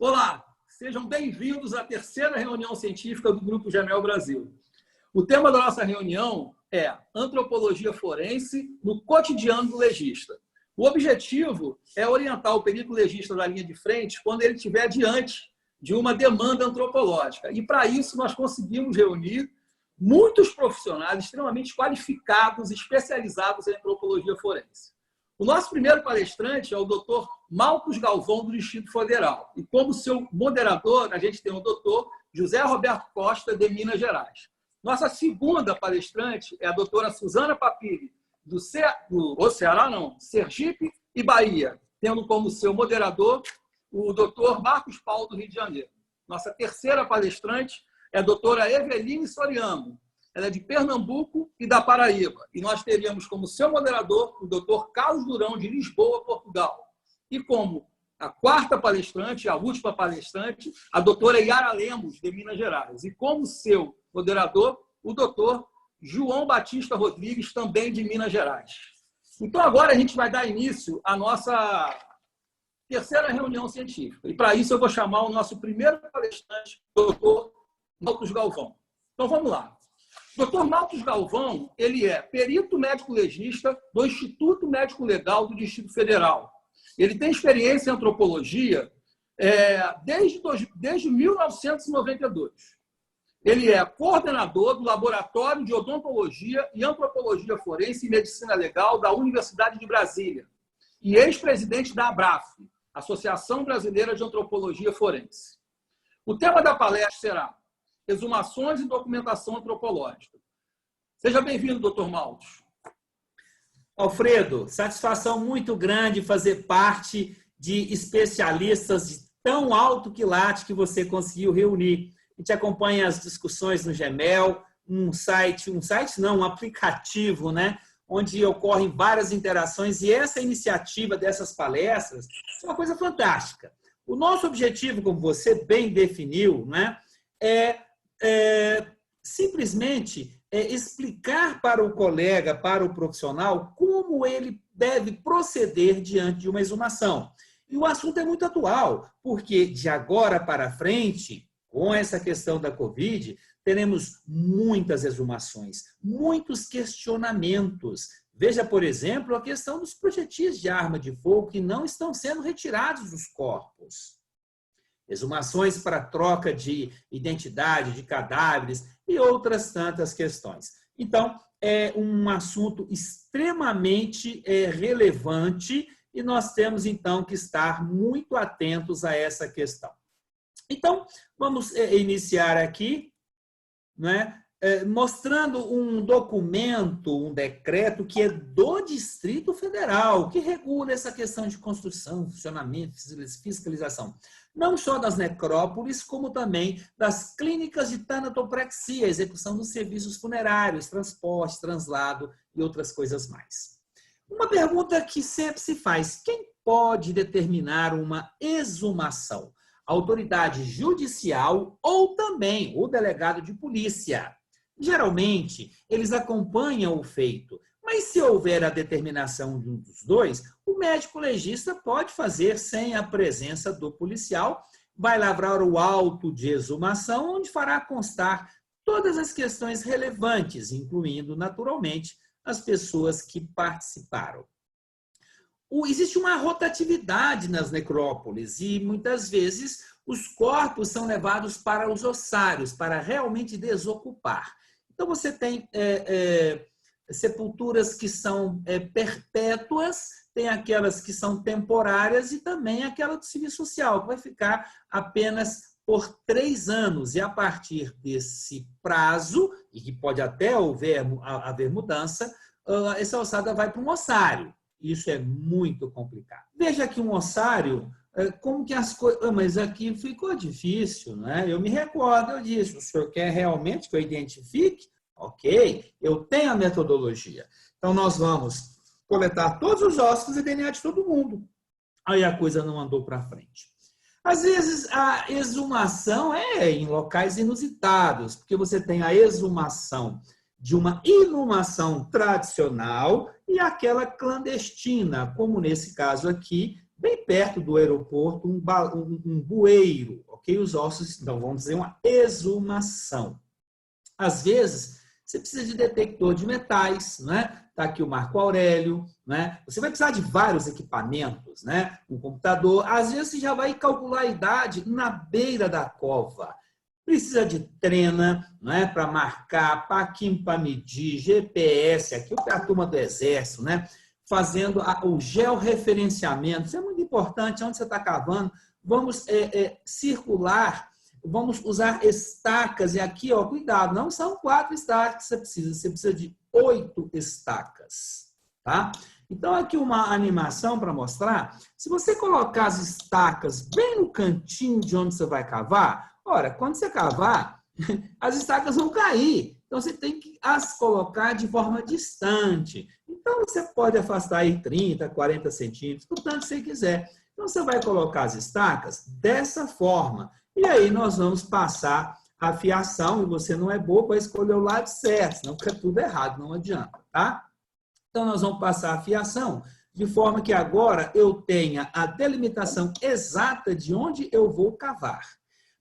Olá, sejam bem-vindos à terceira reunião científica do Grupo Gemel Brasil. O tema da nossa reunião é Antropologia Forense no Cotidiano do Legista. O objetivo é orientar o perito legista da linha de frente quando ele estiver diante de uma demanda antropológica. E, para isso, nós conseguimos reunir muitos profissionais extremamente qualificados, especializados em antropologia forense. O nosso primeiro palestrante é o Dr. Malcos Galvão, do Distrito Federal. E como seu moderador, a gente tem o Dr. José Roberto Costa, de Minas Gerais. Nossa segunda palestrante é a doutora Suzana Papiri, do Sergipe e Bahia, tendo como seu moderador o Dr. Marcos Paulo, do Rio de Janeiro. Nossa terceira palestrante é a doutora Eveline Soriano. Ela é de Pernambuco e da Paraíba. E nós teríamos como seu moderador o Dr. Carlos Durão, de Lisboa, Portugal. E como a quarta palestrante, a última palestrante, a doutora Yara Lemos, de Minas Gerais. E como seu moderador, o doutor João Batista Rodrigues, também de Minas Gerais. Então, agora a gente vai dar início à nossa terceira reunião científica. E, para isso, eu vou chamar o nosso primeiro palestrante, o doutor Malcos Galvão. Então, vamos lá. O Dr. Malcos Galvão, ele é perito médico-legista do Instituto Médico Legal do Distrito Federal. Ele tem experiência em antropologia desde 1992. Ele é coordenador do Laboratório de Odontologia e Antropologia Forense e Medicina Legal da Universidade de Brasília e ex-presidente da ABRAF, Associação Brasileira de Antropologia Forense. O tema da palestra será Exumações e Documentação Antropológica. Seja bem-vindo, doutor Malcos. Alfredo, satisfação muito grande fazer parte de especialistas de tão alto quilate que você conseguiu reunir. A gente acompanha as discussões no Gemel, um aplicativo, né, onde ocorrem várias interações, e essa iniciativa dessas palestras é uma coisa fantástica. O nosso objetivo, como você bem definiu, né, simplesmente explicar para o colega, para o profissional, como ele deve proceder diante de uma exumação. E o assunto é muito atual, porque de agora para frente, com essa questão da Covid, teremos muitas exumações, muitos questionamentos. Veja, por exemplo, a questão dos projetis de arma de fogo que não estão sendo retirados dos corpos. Exumações para troca de identidade, de cadáveres e outras tantas questões. Então, é um assunto extremamente relevante e nós temos, então, que estar muito atentos a essa questão. Então, vamos iniciar aqui, né, mostrando um documento, um decreto que é do Distrito Federal, que regula essa questão de construção, funcionamento, fiscalização, não só das necrópolis, como também das clínicas de tanatopraxia, execução dos serviços funerários, transporte, translado e outras coisas mais. Uma pergunta que sempre se faz: quem pode determinar uma exumação? A autoridade judicial ou também o delegado de polícia. Geralmente, eles acompanham o feito, mas se houver a determinação de um dos dois, o médico legista pode fazer sem a presença do policial, vai lavrar o auto de exumação, onde fará constar todas as questões relevantes, incluindo, naturalmente, as pessoas que participaram. Existe uma rotatividade nas necrópolis e, muitas vezes, os corpos são levados para os ossários, para realmente desocupar. Então, você tem sepulturas que são perpétuas, tem aquelas que são temporárias e também aquela do serviço social, que vai ficar apenas por 3 anos. E, a partir desse prazo, e que pode até haver mudança, essa ossada vai para um ossário. Isso é muito complicado. Veja aqui um ossário, como que as coisas... mas aqui ficou difícil, né? Eu me recordo, eu disse, o senhor quer realmente que eu identifique? Ok, eu tenho a metodologia. Então, nós vamos coletar todos os ossos e DNA de todo mundo. Aí a coisa não andou para frente. Às vezes, a exumação é em locais inusitados, porque você tem a exumação de uma inumação tradicional e aquela clandestina, como nesse caso aqui, bem perto do aeroporto, um bueiro, ok? Os ossos, então, vamos dizer, uma exumação. Às vezes, você precisa de detector de metais, né? Está aqui o Marco Aurélio, né? Você vai precisar de vários equipamentos, né? Um computador. Às vezes, você já vai calcular a idade na beira da cova. Precisa de trena, né? Para marcar, paquim para medir, GPS, aqui a turma do Exército, né? Fazendo o georreferenciamento. Isso é muito importante. Onde você está cavando, vamos circular. Vamos usar estacas, e aqui, ó, cuidado, não são 4 estacas que você precisa de 8 estacas, tá? Então, aqui uma animação para mostrar, se você colocar as estacas bem no cantinho de onde você vai cavar, ora, quando você cavar, as estacas vão cair, então você tem que as colocar de forma distante. Então, você pode afastar aí 30, 40 centímetros, o tanto que você quiser. Então, você vai colocar as estacas dessa forma. E aí nós vamos passar a fiação, e você não é bobo para escolher o lado certo, senão fica tudo errado, não adianta, tá? Então nós vamos passar a fiação, de forma que agora eu tenha a delimitação exata de onde eu vou cavar.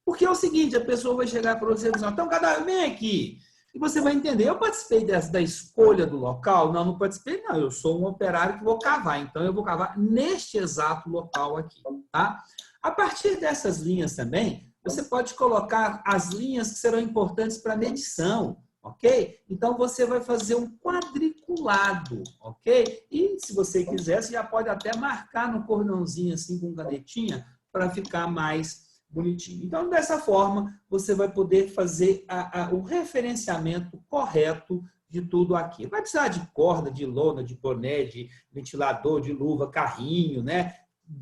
Porque é o seguinte, a pessoa vai chegar para você e dizer, então, cadáver, vem aqui. E você vai entender, eu participei da escolha do local? Não, não participei, não. Eu sou um operário que vou cavar, então eu vou cavar neste exato local aqui, tá? A partir dessas linhas também, você pode colocar as linhas que serão importantes para a medição, ok? Então, você vai fazer um quadriculado, ok? E, se você quiser, você já pode até marcar no cordãozinho, assim, com canetinha, para ficar mais bonitinho. Então, dessa forma, você vai poder fazer o referenciamento correto de tudo aqui. Vai precisar de corda, de lona, de boné, de ventilador, de luva, carrinho, né?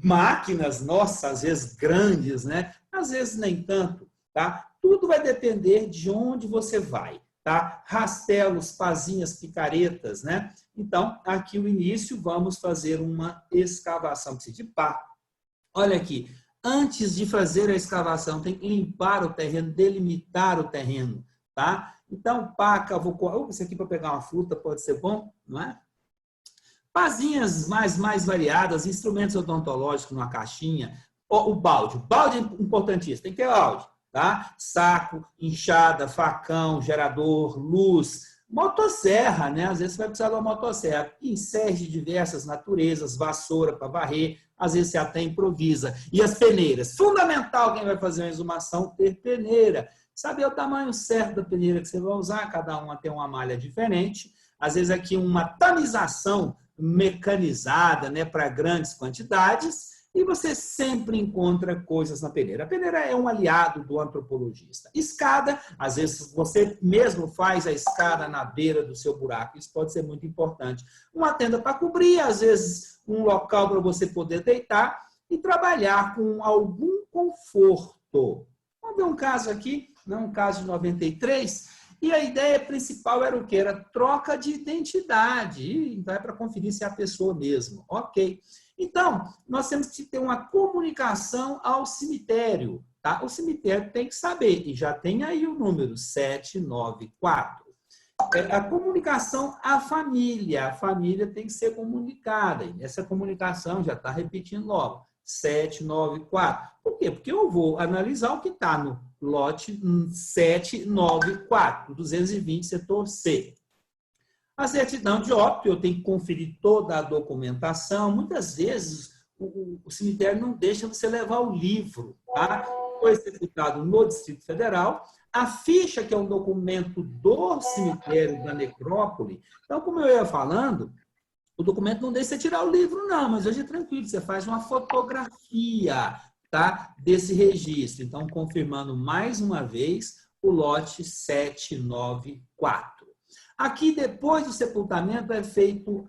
Máquinas, nossa, às vezes grandes, né? Às vezes nem tanto, tá? Tudo vai depender de onde você vai, tá? Rastelos, pazinhas, picaretas, né? Então, aqui o início, vamos fazer uma escavação. Precisa de pá. Olha aqui, antes de fazer a escavação, tem que limpar o terreno, delimitar o terreno, tá? Então, pá, cavou, isso aqui para pegar uma fruta pode ser bom, não é? Pazinhas mais variadas, instrumentos odontológicos numa caixinha, o balde é importantíssimo, tem que ter balde, tá? Saco, enxada, facão, gerador, luz, motosserra, né? Às vezes você vai precisar de uma motosserra, pincéis de diversas naturezas, vassoura para varrer, às vezes você até improvisa. E as peneiras, fundamental quem vai fazer uma exumação, ter peneira. Saber o tamanho certo da peneira que você vai usar, cada uma tem uma malha diferente, às vezes aqui uma tamização mecanizada, né, para grandes quantidades, e você sempre encontra coisas na peneira. A peneira é um aliado do antropologista. Escada, às vezes você mesmo faz a escada na beira do seu buraco, isso pode ser muito importante. Uma tenda para cobrir, às vezes um local para você poder deitar e trabalhar com algum conforto. Vamos ver um caso aqui, um caso de 93, e a ideia principal era o quê? Era troca de identidade. Então, é para conferir se é a pessoa mesmo. Ok. Então, nós temos que ter uma comunicação ao cemitério. Tá? O cemitério tem que saber, e já tem aí o número 794. A comunicação à família. A família tem que ser comunicada. E essa comunicação já está repetindo logo. 794. Por quê? Porque eu vou analisar o que está no lote 794, 220, setor C. A certidão de óbito, eu tenho que conferir toda a documentação. Muitas vezes, o cemitério não deixa você levar o livro, tá? Foi executado no Distrito Federal. A ficha, que é um documento do cemitério da necrópole. Então, como eu ia falando, o documento não deixa você tirar o livro, não, mas hoje é tranquilo, você faz uma fotografia, tá, desse registro. Então, confirmando mais uma vez o lote 794. Aqui, depois do sepultamento, é feito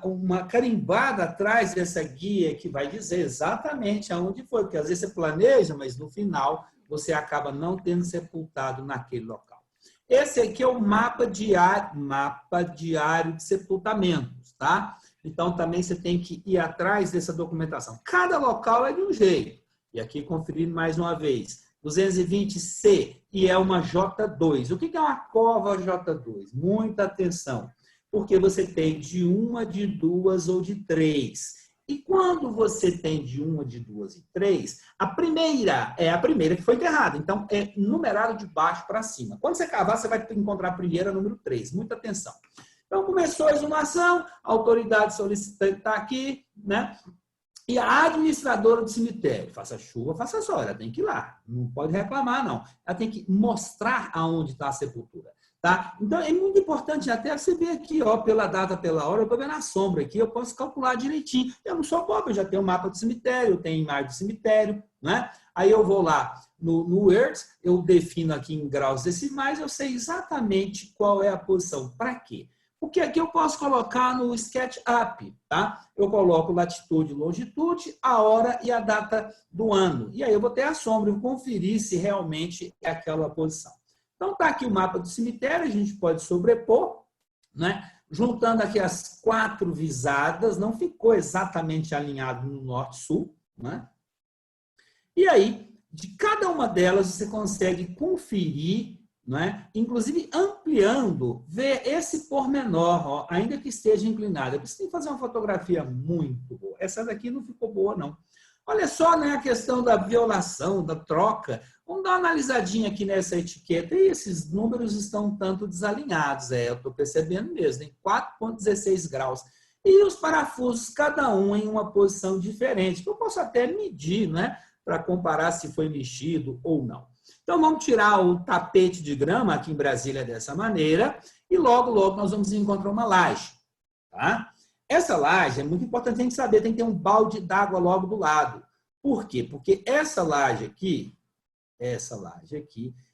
uma carimbada atrás dessa guia que vai dizer exatamente aonde foi, porque às vezes você planeja, mas no final você acaba não tendo sepultado naquele local. Esse aqui é o mapa diário de sepultamentos, tá? Então, também você tem que ir atrás dessa documentação. Cada local é de um jeito. E aqui, conferindo mais uma vez, 220C, e é uma J2. O que é uma cova J2? Muita atenção, porque você tem de uma, de duas ou de três. E quando você tem de 1, de 2 e 3, a primeira é a primeira que foi enterrada. Então, é numerado de baixo para cima. Quando você cavar, você vai encontrar a primeira, número 3. Muita atenção. Então, começou a exumação, a autoridade solicitante está aqui, né? E a administradora do cemitério, faça chuva, faça sol, ela tem que ir lá. Não pode reclamar, não. Ela tem que mostrar aonde está a sepultura. Tá? Então, é muito importante até você ver aqui, ó, pela data, pela hora, eu estou vendo a sombra aqui, eu posso calcular direitinho. Eu não sou pobre, eu já tenho o mapa do cemitério, eu tenho imagem do cemitério, né? Aí eu vou lá no Earth, eu defino aqui em graus decimais, eu sei exatamente qual é a posição. Para quê? Porque aqui eu posso colocar no SketchUp, tá? Eu coloco latitude, longitude, a hora e a data do ano. E aí eu vou ter a sombra, eu vou conferir se realmente é aquela posição. Então, está aqui o mapa do cemitério, a gente pode sobrepor, né? Juntando aqui as 4 visadas, não ficou exatamente alinhado no norte-sul, né? E aí, de cada uma delas, você consegue conferir, né? Inclusive ampliando, ver esse pormenor, ó, ainda que esteja inclinado. Você tem que fazer uma fotografia muito boa. Essa daqui não ficou boa, não. Olha só, né, a questão da violação, da troca. Vamos dar uma analisadinha aqui nessa etiqueta. E esses números estão um tanto desalinhados. Eu estou percebendo mesmo, em 4,16 graus. E os parafusos, cada um em uma posição diferente. Eu posso até medir, né, para comparar se foi mexido ou não. Então, vamos tirar o tapete de grama, aqui em Brasília, dessa maneira. E logo, logo, nós vamos encontrar uma laje. Tá? Essa laje é muito importante a gente saber, tem que ter um balde d'água logo do lado. Por quê? Porque essa laje aqui,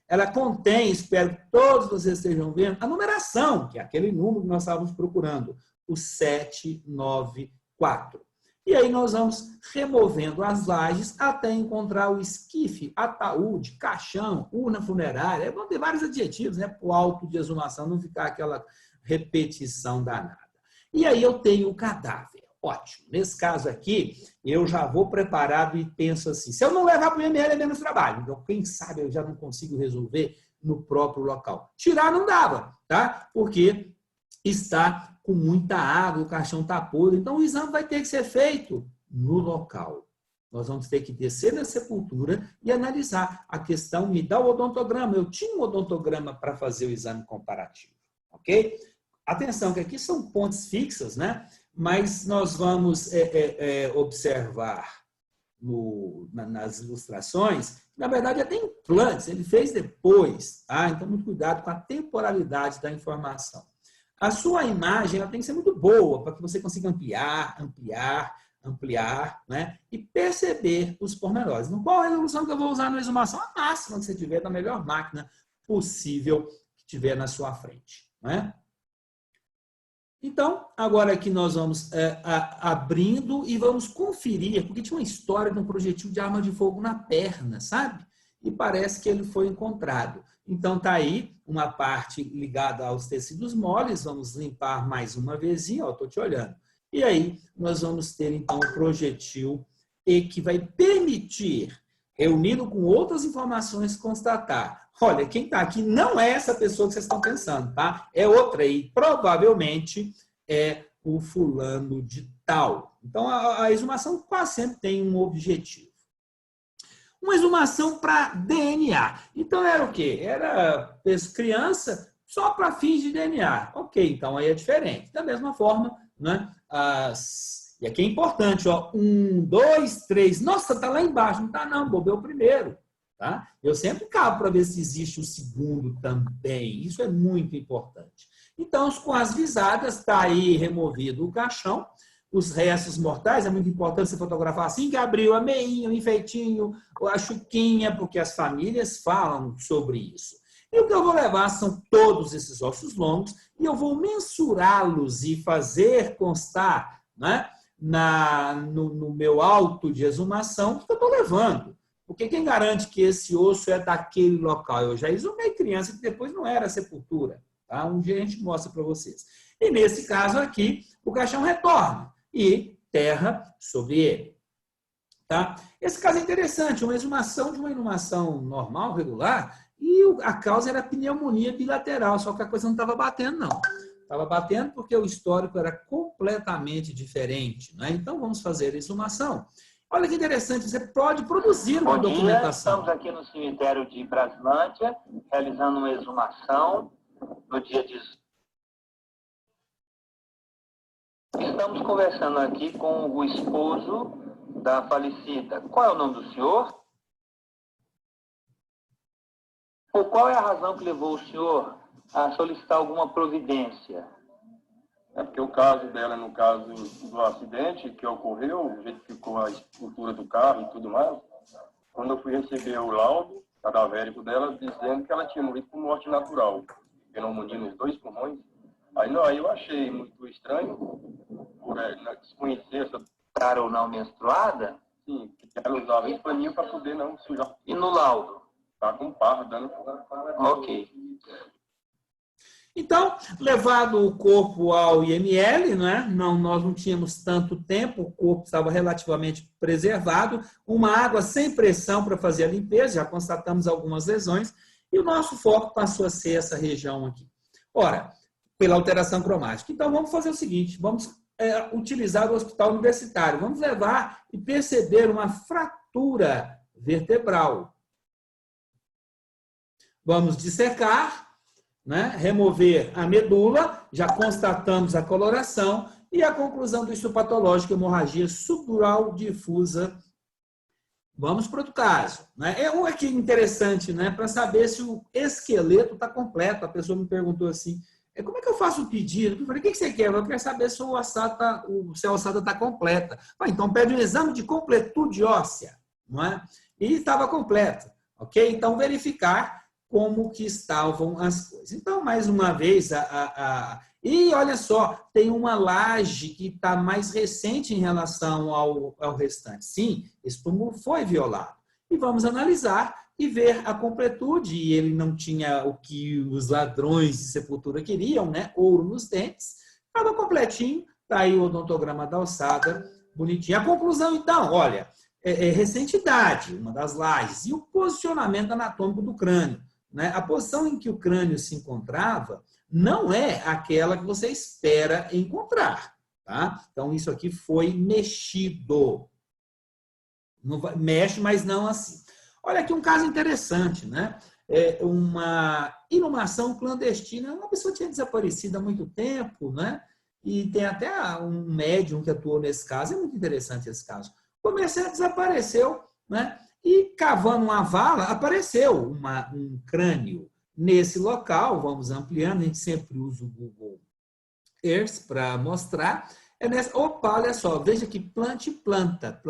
ela contém, espero que todos vocês estejam vendo, a numeração, que é aquele número que nós estávamos procurando, o 794. E aí nós vamos removendo as lajes até encontrar o esquife, ataúde, caixão, urna funerária. Vão ter vários adjetivos, né? Para o auto de exumação não ficar aquela repetição danada. E aí eu tenho o cadáver. Ótimo. Nesse caso aqui, eu já vou preparado e penso assim, se eu não levar para o IML é menos trabalho. Então, quem sabe eu já não consigo resolver no próprio local. Tirar não dava, tá? Porque está com muita água, o caixão está podre. Então, o exame vai ter que ser feito no local. Nós vamos ter que descer na sepultura e analisar a questão, me dá o odontograma. Eu tinha um odontograma para fazer o exame comparativo, ok? Atenção, que aqui são pontes fixas, né? Mas nós vamos observar nas ilustrações, na verdade, até implantes, ele fez depois, tá? Então, muito cuidado com a temporalidade da informação. A sua imagem ela tem que ser muito boa, para que você consiga ampliar, né? E perceber os pormenores. Então, qual é a resolução que eu vou usar na exumação? A máxima que você tiver da melhor máquina possível que tiver na sua frente, né? Então, agora aqui nós vamos abrindo e vamos conferir, porque tinha uma história de um projetil de arma de fogo na perna, sabe? E parece que ele foi encontrado. Então, está aí uma parte ligada aos tecidos moles, vamos limpar mais uma vezinha, ó, estou te olhando. E aí, nós vamos ter, então, o projetil que vai permitir, reunido com outras informações, constatar. Olha, quem está aqui não é essa pessoa que vocês estão pensando, tá? É outra aí, provavelmente é o fulano de tal. Então, a exumação quase sempre tem um objetivo. Uma exumação para DNA. Então, era o quê? Era criança só para fins de DNA. Ok, então aí é diferente. Da mesma forma, né? E aqui é importante, ó. 1, 2, 3. Nossa, está lá embaixo. Não está não, bobei o primeiro. Tá? Eu sempre cavo para ver se existe o segundo também. Isso é muito importante. Então, com as visadas, está aí removido o caixão. Os restos mortais, é muito importante você fotografar assim que abriu a meinha, o enfeitinho, a chuquinha, porque as famílias falam sobre isso. E o que eu vou levar são todos esses ossos longos e eu vou mensurá-los e fazer constar, né, no meu auto de exumação o que eu estou levando. Porque quem garante que esse osso é daquele local? Eu já exumei criança que depois não era sepultura. Tá? Um dia a gente mostra para vocês. E nesse caso aqui, o caixão retorna e terra sobre ele. Tá? Esse caso é interessante, uma exumação de uma inumação normal, regular, e a causa era pneumonia bilateral, só que a coisa não estava batendo, não. Estava batendo porque o histórico era completamente completamente diferente, né? Então, vamos fazer a exumação. Olha que interessante, você pode produzir uma documentação. Estamos aqui no cemitério de Brasilândia, realizando uma exumação no dia 18. Estamos conversando aqui com o esposo da falecida. Qual é o nome do senhor? Ou qual é a razão que levou o senhor a solicitar alguma providência? É porque o caso dela, no caso do acidente que ocorreu, o jeito que ficou a estrutura do carro e tudo mais, quando eu fui receber o laudo cadavérico dela, dizendo que ela tinha morrido por morte natural, pneumonia nos 2 pulmões, aí eu achei muito estranho, por desconhecer essa... Cara ou não menstruada? Sim, que ela usava esse paninho para poder não sujar. E no laudo? Tá com parra, dando... Ok. Então, levado o corpo ao IML, né? Nós não tínhamos tanto tempo, o corpo estava relativamente preservado, uma água sem pressão para fazer a limpeza, já constatamos algumas lesões, e o nosso foco passou a ser essa região aqui. Ora, pela alteração cromática. Então, vamos fazer o seguinte, vamos utilizar o hospital universitário, vamos levar e perceber uma fratura vertebral. Vamos dissecar, né? Remover a medula, já constatamos a coloração e a conclusão do histopatológico, hemorragia subdural difusa. Vamos para outro caso, né? É um aqui interessante, né? Para saber se o esqueleto está completo. A pessoa me perguntou assim, como é que eu faço o pedido? Eu falei, o que você quer? Eu quero saber se a ossada está completa. Então, pede um exame de completude óssea, não é? E estava completa, ok? Então, verificar como que estavam as coisas. Então, mais uma vez, e olha só, tem uma laje que está mais recente em relação ao restante. Sim, esse túmulo foi violado. E vamos analisar e ver a completude. E ele não tinha o que os ladrões de sepultura queriam, né? Ouro nos dentes. Estava completinho. Está aí o odontograma da ossada, bonitinho. A conclusão, então, olha, recentidade, uma das lajes, e o posicionamento anatômico do crânio. Né? A posição em que o crânio se encontrava não é aquela que você espera encontrar. Tá? Então, isso aqui foi mexido. Não vai, mexe, mas não assim. Olha aqui um caso interessante, né? Uma inumação clandestina. Uma pessoa tinha desaparecido há muito tempo, né? E tem até um médium que atuou nesse caso. É muito interessante esse caso. O comerciante desapareceu, né? E cavando uma vala, apareceu um crânio nesse local. Vamos ampliando, a gente sempre usa o Google Earth para mostrar. Opa, olha só, veja que plante e planta.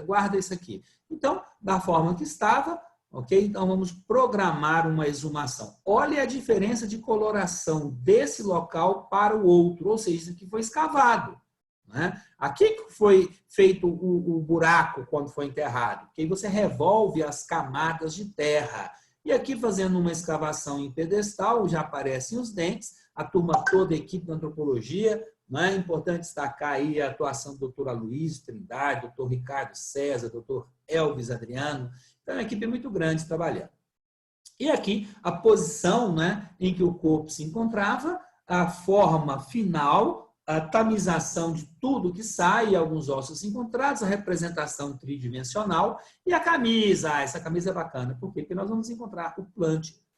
Guarda isso aqui. Então, da forma que estava, ok? Então, vamos programar uma exumação. Olha a diferença de coloração desse local para o outro, ou seja, isso aqui foi escavado. Né? Aqui foi feito o buraco quando foi enterrado, que aí você revolve as camadas de terra. E aqui, fazendo uma escavação em pedestal, já aparecem os dentes, a turma toda, a equipe de antropologia. Né? É importante destacar aí a atuação do doutor Aloysio Trindade, doutor Ricardo César, doutor Elvis Adriano. Então, é uma equipe muito grande trabalhando. E aqui, a posição, né, em que o corpo se encontrava, a forma final, a tamização de tudo que sai, alguns ossos encontrados, a representação tridimensional e a camisa. Essa camisa é bacana. Por quê? Porque nós vamos encontrar o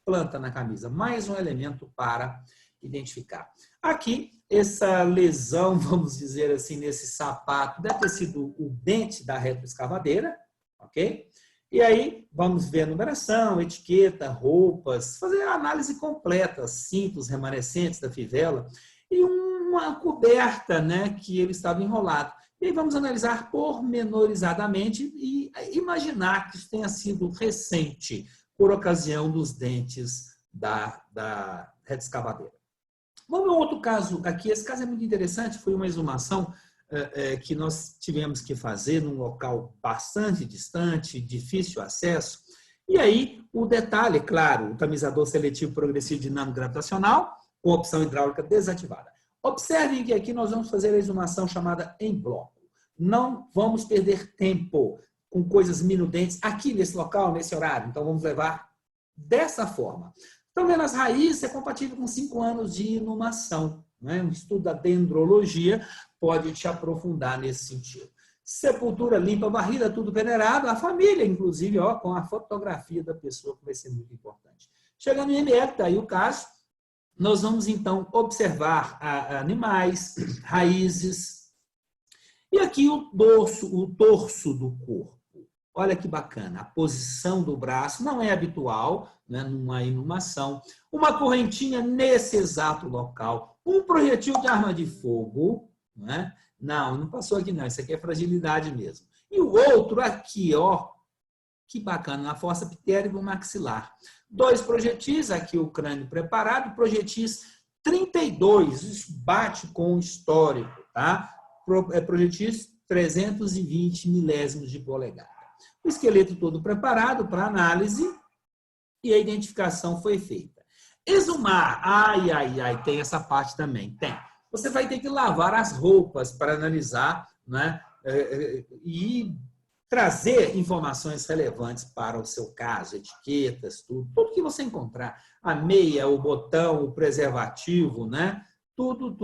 planta na camisa. Mais um elemento para identificar. Aqui, essa lesão, vamos dizer assim, nesse sapato, deve ter sido o dente da retroescavadeira, ok? E aí, vamos ver a numeração, etiqueta, roupas, fazer a análise completa, cintos remanescentes da fivela e uma coberta, né, que ele estava enrolado. E aí vamos analisar pormenorizadamente e imaginar que isso tenha sido recente, por ocasião dos dentes da retroescavadeira. Vamos ver um outro caso aqui. Esse caso é muito interessante, foi uma exumação que nós tivemos que fazer num local bastante distante, difícil acesso. E aí, o detalhe, claro, o tamizador seletivo progressivo dinâmico gravitacional, com opção hidráulica desativada. Observem que aqui nós vamos fazer a exumação chamada em bloco. Não vamos perder tempo com coisas minudentes aqui nesse local, nesse horário. Então, vamos levar dessa forma. Estão vendo as raízes? É compatível com 5 anos de inumação. né? Um estudo da dendrologia pode te aprofundar nesse sentido. Sepultura limpa, varrida, tudo venerado, a família, inclusive, ó, com a fotografia da pessoa, que vai ser muito importante. Chegando em ML, está aí o caso, nós vamos, então, observar animais, raízes, e aqui o torso do corpo. Olha que bacana, a posição do braço não é habitual, né, numa inumação. Uma correntinha nesse exato local, um projetil de arma de fogo, né? Não passou aqui não, isso aqui é fragilidade mesmo. E o outro aqui, ó, que bacana, na fossa ptérigo-maxilar. 2 projetis, aqui o crânio preparado, projetis 32, isso bate com o histórico, tá? Projetis 320 milésimos de polegada. O esqueleto todo preparado para análise e a identificação foi feita. Exumar, tem essa parte também, tem. Você vai ter que lavar as roupas para analisar, né, e trazer informações relevantes para o seu caso, etiquetas, tudo que você encontrar. A meia, o botão, o preservativo, né? Tudo,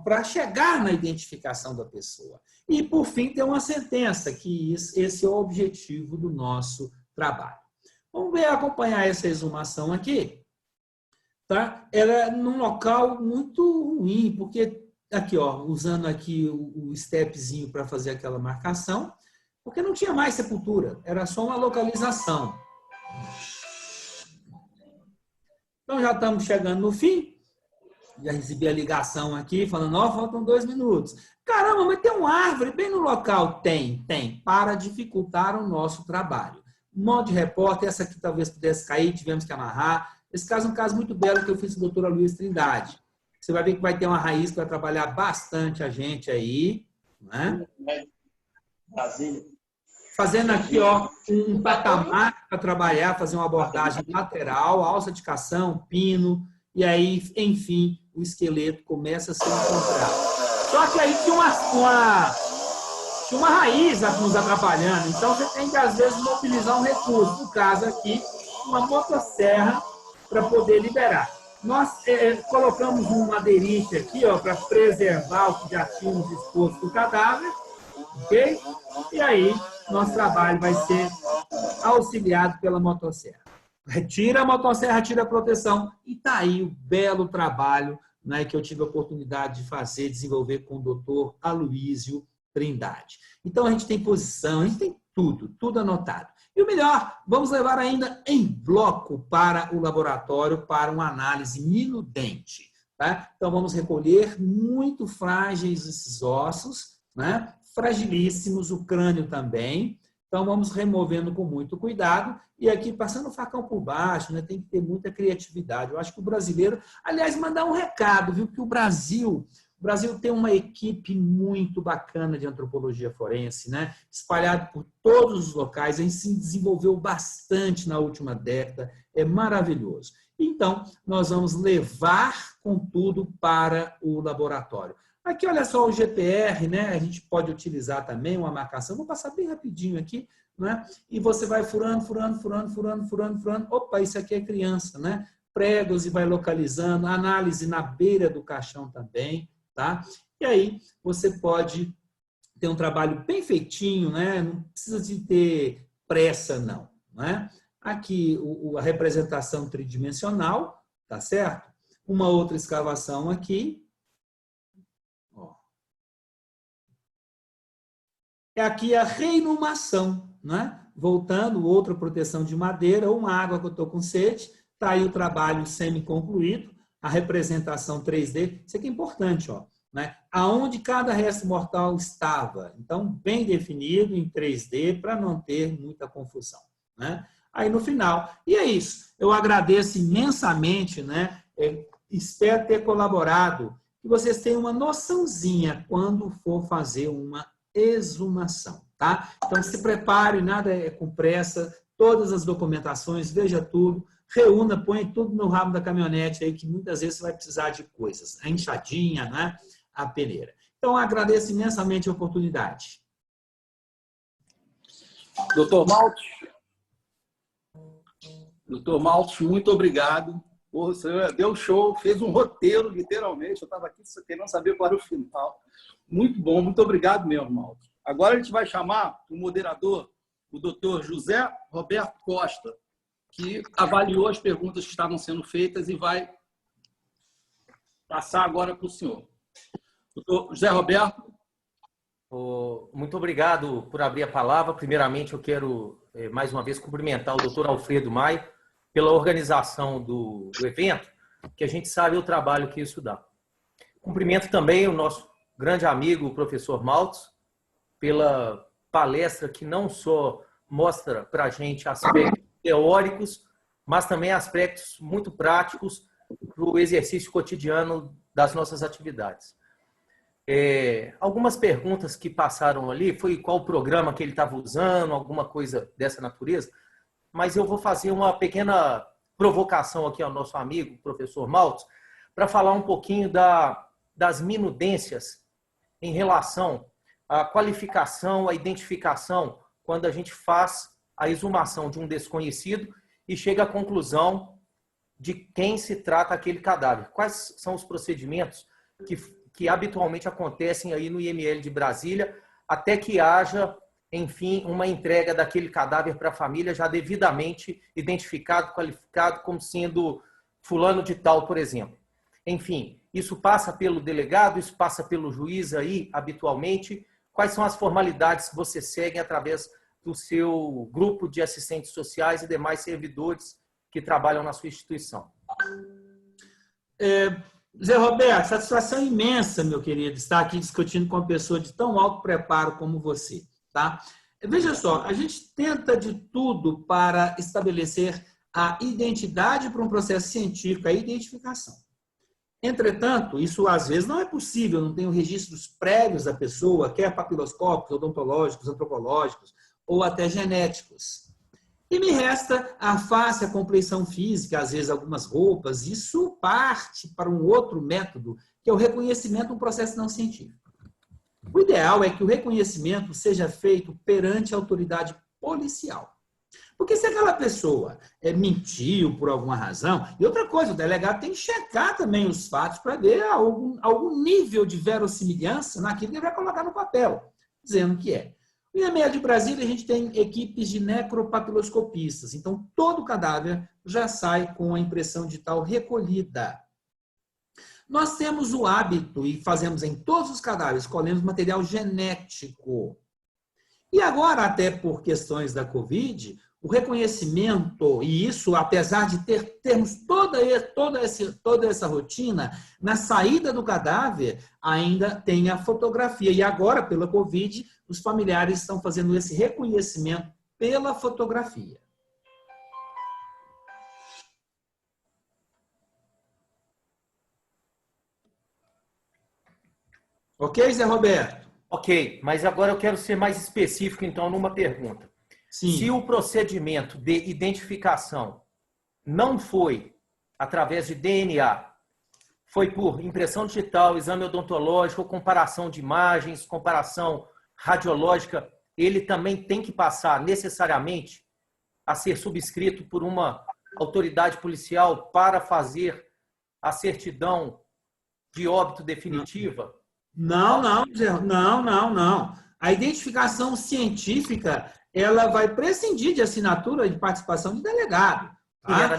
para chegar na identificação da pessoa. E, por fim, tem uma sentença, que esse é o objetivo do nosso trabalho. Vamos acompanhar essa exumação aqui. Tá? Ela é num local muito ruim, porque, aqui, ó, usando aqui o stepzinho para fazer aquela marcação, porque não tinha mais sepultura, era só uma localização. Então, já estamos chegando no fim. Já recebi a ligação aqui, falando, ó, faltam 2 minutos. Caramba, mas tem uma árvore bem no local. Tem. Para dificultar o nosso trabalho. Modo de repórter, essa aqui talvez pudesse cair, tivemos que amarrar. Esse caso é um caso muito belo que eu fiz com a doutora Luiz Trindade. Você vai ver que vai ter uma raiz que vai trabalhar bastante a gente aí. Né? Fazendo aqui, ó, um patamar para trabalhar, fazer uma abordagem lateral, alça de cação, pino, e aí, enfim, o esqueleto começa a ser encontrado. Só que aí tinha uma raiz nos atrapalhando, então você tem que, às vezes, mobilizar um recurso. No caso aqui, uma motosserra para poder liberar. Nós colocamos um madeirite aqui, ó, para preservar o que já tínhamos exposto do cadáver, ok? E aí, nosso trabalho vai ser auxiliado pela motosserra. Retira a motosserra, tira a proteção, e está aí o belo trabalho, né, que eu tive a oportunidade de fazer, desenvolver com o doutor Aloísio Trindade. Então, a gente tem posição, a gente tem tudo anotado. E o melhor, vamos levar ainda em bloco para o laboratório para uma análise minudente. Tá? Então, vamos recolher muito frágeis esses ossos, né? Fragilíssimos, o crânio também. Então, vamos removendo com muito cuidado. E aqui, passando o facão por baixo, né? Tem que ter muita criatividade. Eu acho que o brasileiro... Aliás, mandar um recado, viu? Que o Brasil tem uma equipe muito bacana de antropologia forense, né? Espalhado por todos os locais. A gente se desenvolveu bastante na última década. É maravilhoso. Então, nós vamos levar com tudo para o laboratório. Aqui, olha só o GPR, né? A gente pode utilizar também uma marcação. Vou passar bem rapidinho aqui, né? E você vai furando. Opa, isso aqui é criança, né? Pregos e vai localizando. Análise na beira do caixão também, tá? E aí, você pode ter um trabalho bem feitinho, né? Não precisa de ter pressa, não, né? Aqui, a representação tridimensional, tá certo? Uma outra escavação aqui. É aqui a reinumação, né? Voltando, outra proteção de madeira, uma água que eu estou com sede. Está aí o trabalho semi-concluído, a representação 3D. Isso aqui é importante, ó, né? Aonde cada resto mortal estava. Então, bem definido em 3D, para não ter muita confusão, né? Aí no final. E é isso. Eu agradeço imensamente, né? Espero ter colaborado, que vocês tenham uma noçãozinha quando for fazer uma exumação, tá? Então, se prepare, nada é com pressa, todas as documentações, veja tudo, reúna, põe tudo no rabo da caminhonete aí, que muitas vezes você vai precisar de coisas, a enxadinha, né? A peneira. Então, agradeço imensamente a oportunidade. Doutor Maltes, muito obrigado Pô, você deu show, fez um roteiro, literalmente. Eu estava aqui querendo saber qual era o final. Muito bom, muito obrigado mesmo, Mauro. Agora a gente vai chamar o moderador, o doutor José Roberto Costa, que avaliou as perguntas que estavam sendo feitas e vai passar agora para o senhor. Doutor José Roberto. Muito obrigado por abrir a palavra. Primeiramente, eu quero, mais uma vez, cumprimentar o doutor Alfredo Maia pela organização do evento, que a gente sabe o trabalho que isso dá. Cumprimento também o nosso grande amigo, o professor Maltz, pela palestra que não só mostra para a gente aspectos teóricos, mas também aspectos muito práticos para o exercício cotidiano das nossas atividades. Algumas perguntas que passaram ali foi qual programa que ele estava usando, alguma coisa dessa natureza, mas eu vou fazer uma pequena provocação aqui ao nosso amigo, professor Maltz, para falar um pouquinho das minudências em relação à qualificação, à identificação, quando a gente faz a exumação de um desconhecido e chega à conclusão de quem se trata aquele cadáver. Quais são os procedimentos que habitualmente acontecem aí no IML de Brasília, até que haja, enfim, uma entrega daquele cadáver para a família já devidamente identificado, qualificado como sendo fulano de tal, por exemplo. Enfim, isso passa pelo delegado, isso passa pelo juiz aí, habitualmente. Quais são as formalidades que você segue através do seu grupo de assistentes sociais e demais servidores que trabalham na sua instituição? Zé Roberto, satisfação imensa, meu querido, estar aqui discutindo com uma pessoa de tão alto preparo como você. Tá? Veja só, a gente tenta de tudo para estabelecer a identidade para um processo científico, a identificação. Entretanto, isso às vezes não é possível, não tem registros prévios da pessoa, quer papiloscópicos, odontológicos, antropológicos ou até genéticos. E me resta a face, a compleição física, às vezes algumas roupas. Isso parte para um outro método, que é o reconhecimento de um processo não científico. O ideal é que o reconhecimento seja feito perante a autoridade policial. Porque se aquela pessoa mentiu por alguma razão, e outra coisa, o delegado tem que checar também os fatos para ver algum nível de verossimilhança naquilo que ele vai colocar no papel, dizendo que é. No IML de Brasília, a gente tem equipes de necropapiloscopistas, então todo cadáver já sai com a impressão digital recolhida. Nós temos o hábito, e fazemos em todos os cadáveres, colhemos material genético. E agora, até por questões da Covid, o reconhecimento, e isso, apesar de termos toda essa rotina, na saída do cadáver, ainda tem a fotografia. E agora, pela Covid, os familiares estão fazendo esse reconhecimento pela fotografia. Ok, Zé Roberto? Ok, mas agora eu quero ser mais específico, então, numa pergunta. Sim. Se o procedimento de identificação não foi através de DNA, foi por impressão digital, exame odontológico, comparação de imagens, comparação radiológica, ele também tem que passar necessariamente a ser subscrito por uma autoridade policial para fazer a certidão de óbito definitiva? Não. A identificação científica, ela vai prescindir de assinatura de participação de delegado. Tá?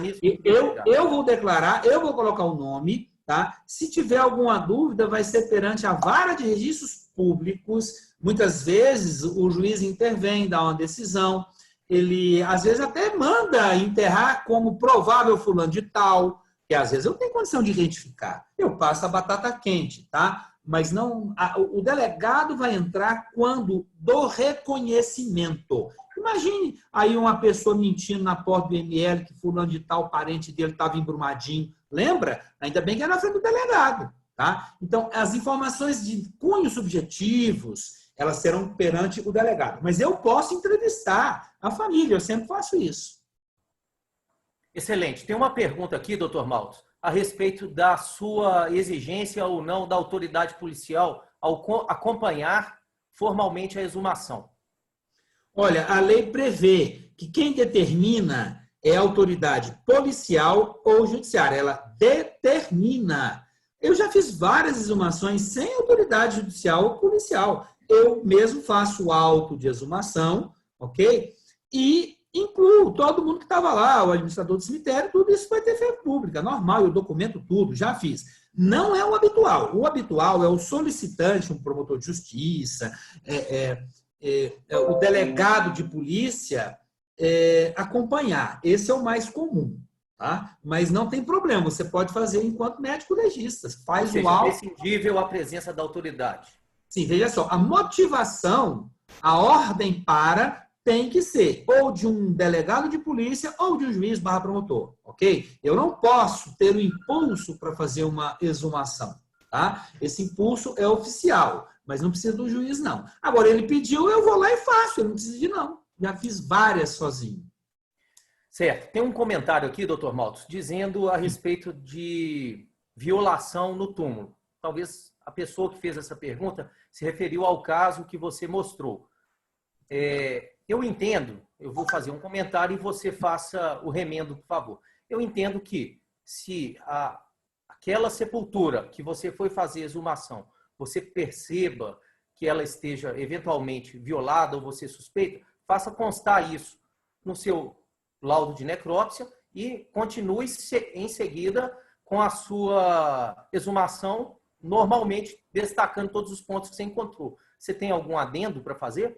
Eu vou declarar, eu vou colocar o nome, tá? Se tiver alguma dúvida, vai ser perante a vara de registros públicos. Muitas vezes o juiz intervém, dá uma decisão, ele às vezes até manda enterrar como provável fulano de tal, que às vezes eu tenho condição de identificar. Eu passo a batata quente, tá? Mas não, o delegado vai entrar quando do reconhecimento. Imagine aí uma pessoa mentindo na porta do ML que fulano de tal, parente dele, estava embrumadinho. Lembra? Ainda bem que era na frente do delegado. Tá? Então, as informações de cunhos subjetivos, elas serão perante o delegado. Mas eu posso entrevistar a família, eu sempre faço isso. Excelente. Tem uma pergunta aqui, doutor Maltz, a respeito da sua exigência ou não da autoridade policial ao acompanhar formalmente a exumação. Olha, a lei prevê que quem determina é autoridade policial ou judiciária. Ela determina. Eu já fiz várias exumações sem autoridade judicial ou policial. Eu mesmo faço auto de exumação, ok? E incluo todo mundo que estava lá, o administrador do cemitério, tudo isso vai ter feito pública, normal, eu documento tudo, já fiz. Não é o habitual. O habitual é o solicitante, um promotor de justiça, o delegado de polícia acompanhar. Esse é o mais comum, tá? Mas não tem problema, você pode fazer enquanto médico legista. Faz o auto. É imprescindível a presença da autoridade. Sim, veja só, a motivação, a ordem tem que ser ou de um delegado de polícia ou de um juiz / promotor, ok? Eu não posso ter o impulso para fazer uma exumação, tá? Esse impulso é oficial, mas não precisa do juiz, não. Agora, ele pediu, eu vou lá e faço, eu não preciso de não. Já fiz várias sozinho. Certo. Tem um comentário aqui, doutor Maltos, dizendo a respeito de violação no túmulo. Talvez a pessoa que fez essa pergunta se referiu ao caso que você mostrou. Eu entendo, eu vou fazer um comentário e você faça o remendo, por favor. Eu entendo que se aquela sepultura que você foi fazer exumação, você perceba que ela esteja eventualmente violada ou você suspeita, faça constar isso no seu laudo de necrópsia e continue em seguida com a sua exumação, normalmente destacando todos os pontos que você encontrou. Você tem algum adendo para fazer?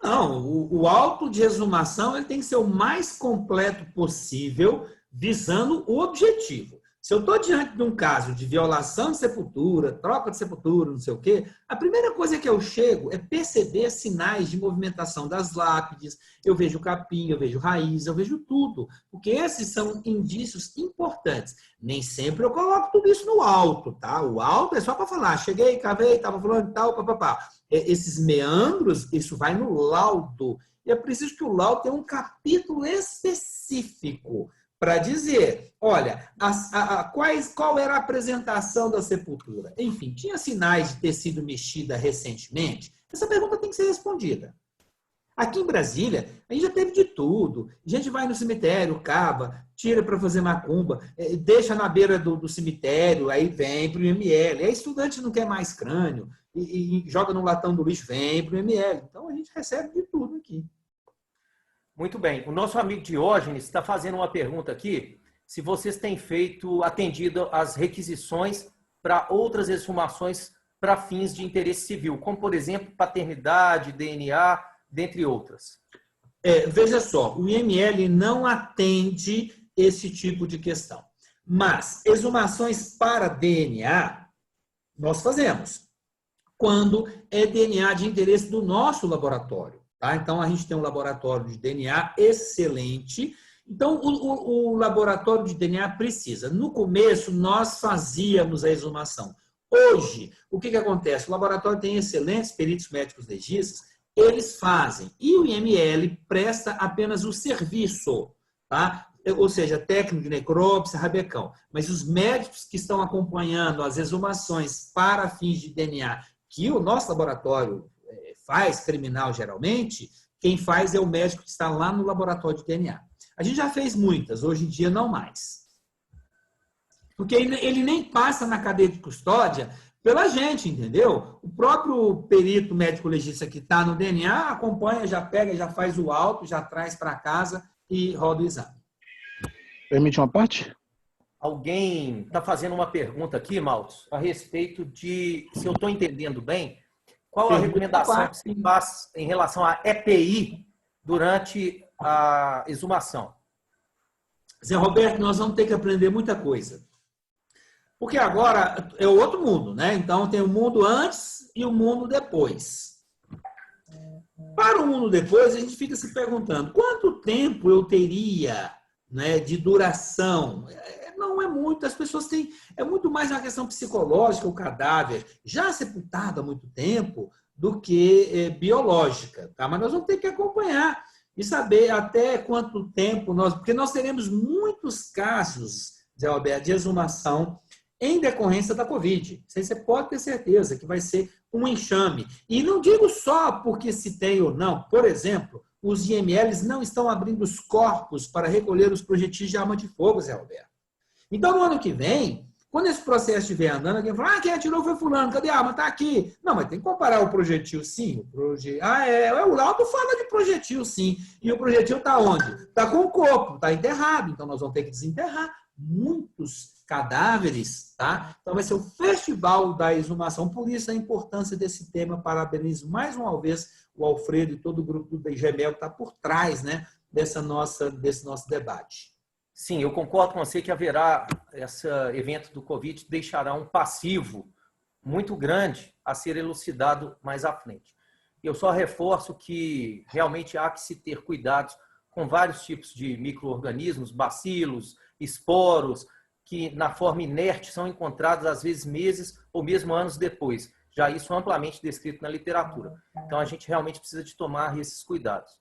Não, o auto de exumação ele tem que ser o mais completo possível, visando o objetivo. Se eu estou diante de um caso de violação de sepultura, troca de sepultura, não sei o quê, a primeira coisa que eu chego é perceber sinais de movimentação das lápides, eu vejo capim, eu vejo raiz, eu vejo tudo, porque esses são indícios importantes. Nem sempre eu coloco tudo isso no auto, tá? O auto é só para falar, cheguei, cavei, estava falando tal, papapá. Esses meandros, isso vai no laudo. E é preciso que o laudo tenha um capítulo específico para dizer, olha, qual era a apresentação da sepultura? Enfim, tinha sinais de ter sido mexida recentemente? Essa pergunta tem que ser respondida. Aqui em Brasília, a gente já teve de tudo. A gente vai no cemitério, cava, tira para fazer macumba, deixa na beira do cemitério, aí vem para o IML. Aí estudante não quer mais crânio e joga no latão do lixo, vem para o IML. Então, a gente recebe de tudo aqui. Muito bem. O nosso amigo Diógenes está fazendo uma pergunta aqui, se vocês têm atendido às requisições para outras exumações para fins de interesse civil, como, por exemplo, paternidade, DNA, dentre outras. Veja só, o IML não atende esse tipo de questão. Mas exumações para DNA, nós fazemos. Quando é DNA de interesse do nosso laboratório. Tá? Então, a gente tem um laboratório de DNA excelente. Então, o laboratório de DNA precisa. No começo, nós fazíamos a exumação. Hoje, o que acontece? O laboratório tem excelentes peritos médicos legistas, eles fazem. E o IML presta apenas o serviço, tá? Ou seja, técnico de necrópsia, rabecão. Mas os médicos que estão acompanhando as exumações para fins de DNA, que o nosso laboratório faz, criminal geralmente, quem faz é o médico que está lá no laboratório de DNA. A gente já fez muitas, hoje em dia não mais. Porque ele nem passa na cadeia de custódia pela gente, entendeu? O próprio perito médico legista que está no DNA acompanha, já pega, já faz o auto, já traz para casa e roda o exame. Permite uma parte? Alguém está fazendo uma pergunta aqui, Maltos, a respeito de, se eu estou entendendo bem, qual a recomendação que se faz em relação à EPI durante a exumação? Zé Roberto, nós vamos ter que aprender muita coisa. Porque agora é o outro mundo, né? Então tem o mundo antes e o mundo depois. Para o mundo depois, a gente fica se perguntando, quanto tempo eu teria, né, de duração? Não é muito, as pessoas têm... É muito mais uma questão psicológica, o cadáver, já sepultado há muito tempo, do que biológica. Tá? Mas nós vamos ter que acompanhar e saber até quanto tempo nós... Porque nós teremos muitos casos, Zé Alberto, de exumação em decorrência da Covid. Você pode ter certeza que vai ser um enxame. E não digo só porque se tem ou não. Por exemplo, os IMLs não estão abrindo os corpos para recolher os projetis de arma de fogo, Zé Roberto. Então, no ano que vem, quando esse processo estiver andando, alguém fala, quem atirou foi fulano, cadê a arma? Está aqui. Não, mas tem que comparar o projetil, sim. O laudo fala de projetil, sim. E o projetil está onde? Está com o corpo, está enterrado. Então, nós vamos ter que desenterrar muitos cadáveres, tá? Então, vai ser o festival da exumação. Por isso, a importância desse tema. Parabenizo mais uma vez o Alfredo e todo o grupo do GEMEL que está por trás, né, desse nosso debate. Sim, eu concordo com você que haverá, esse evento do Covid deixará um passivo muito grande a ser elucidado mais à frente. Eu só reforço que realmente há que se ter cuidados com vários tipos de micro-organismos, bacilos, esporos, que na forma inerte são encontrados às vezes meses ou mesmo anos depois. Já isso amplamente descrito na literatura. Então a gente realmente precisa de tomar esses cuidados.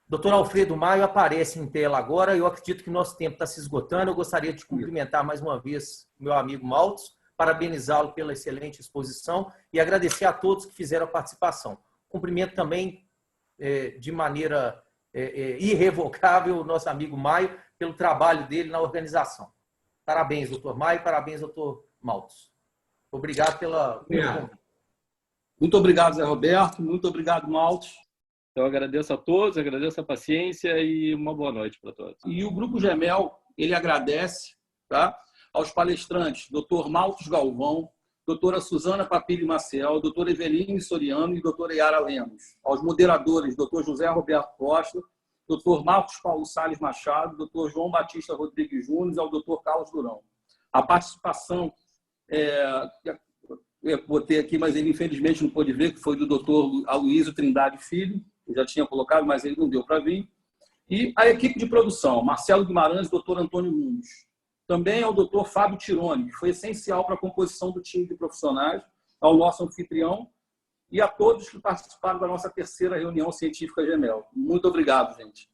Doutor Alfredo Maio aparece em tela agora. Eu acredito que o nosso tempo está se esgotando. Eu gostaria de cumprimentar mais uma vez o meu amigo Maltos, parabenizá-lo pela excelente exposição e agradecer a todos que fizeram a participação. Cumprimento também de maneira irrevogável o nosso amigo Maio pelo trabalho dele na organização. Parabéns, doutor Maio, parabéns, doutor Maltos. Obrigado pelo convite. Muito obrigado, Zé Roberto. Muito obrigado, Maltos. Então, agradeço a todos, agradeço a paciência e uma boa noite para todos. E o Grupo GEMEL, ele agradece, tá, aos palestrantes, doutor Maltos Galvão, doutora Suzana Papilli Maciel, doutora Eveline Soriano e doutora Yara Lemos. Aos moderadores, doutor José Roberto Costa, doutor Marcos Paulo Salles Machado, doutor João Batista Rodrigues Júnior e ao doutor Carlos Durão. A participação, eu botei aqui, mas ele infelizmente não pôde ver, que foi do doutor Aloysio Trindade Filho, eu já tinha colocado, mas ele não deu para vir. E a equipe de produção, Marcelo Guimarães e doutor Antônio Nunes. Também ao doutor Fábio Tironi, que foi essencial para a composição do time de profissionais, ao nosso anfitrião e a todos que participaram da nossa terceira reunião científica GEMEL. Muito obrigado, gente.